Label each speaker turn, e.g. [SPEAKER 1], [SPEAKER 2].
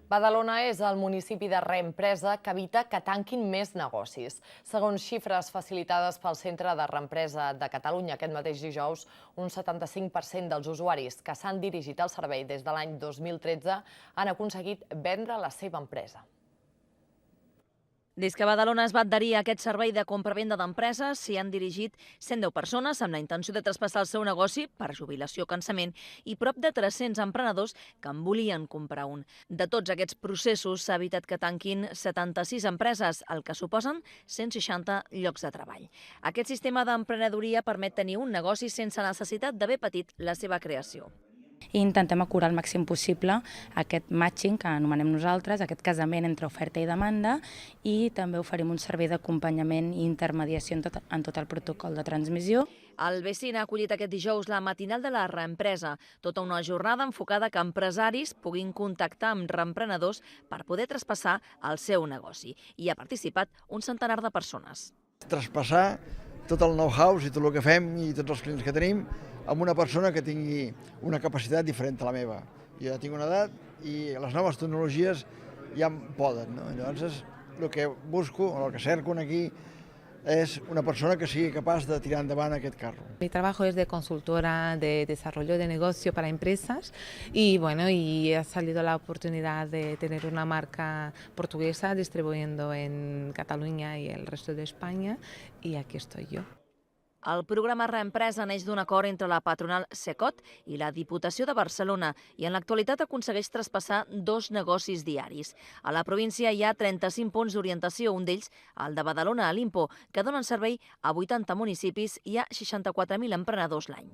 [SPEAKER 1] Badalona és el municipi de reempresa que evita que tanquin més negocis. Segons xifres facilitades pel Centre de Reempresa de Catalunya aquest mateix dijous, un 75% dels usuaris que s'han dirigit al servei des de l'any 2013 han aconseguit vendre la seva empresa.
[SPEAKER 2] Des que Badalona es va adherir a aquest servei de compra-venda d'empreses, s'hi han dirigit 110 persones amb la intenció de traspassar el seu negoci per jubilació o cansament i prop de 300 emprenedors que en volien comprar un. De tots aquests processos s'ha evitat que tanquin 76 empreses, el que suposen 160 llocs de treball. Aquest sistema d'emprenedoria permet tenir un negoci sense necessitat d'haver patit la seva creació.
[SPEAKER 3] I intentem acurar al màxim possible aquest matching que anomenem nosaltres, aquest casament entre oferta i demanda, i també oferim un servei d'acompanyament i intermediació en tot el protocol de transmissió.
[SPEAKER 2] El BCIN ha acollit aquest dijous la matinal de la reempresa, tota una jornada enfocada que empresaris puguin contactar amb reemprenedors per poder traspassar el seu negoci. Hi ha participat un centenar de persones.
[SPEAKER 4] Traspassar tot el know-how i tot el que fem i tots els clients que tenim amb una persona que tingui una capacitat diferent a la meva. Jo ja tinc una edat i les noves tecnologies ja em poden, no? Llavors, el que busco, o el que cerco aquí, es una persona que sigui capaç de tirar endavant aquest carro.
[SPEAKER 5] Mi trabajo es de consultora de desarrollo de negocio para empresas y ha salido la oportunidad de tener una marca portuguesa distribuyendo en Cataluña y el resto de España y aquí estoy yo.
[SPEAKER 2] El programa Reempresa neix d'un acord entre la patronal Secot i la Diputació de Barcelona i en l'actualitat aconsegueix traspassar 2 negocis diaris. A la província hi ha 35 punts d'orientació, un d'ells el de Badalona a Limpo, que donen servei a 80 municipis i a 64.000 emprenedors l'any.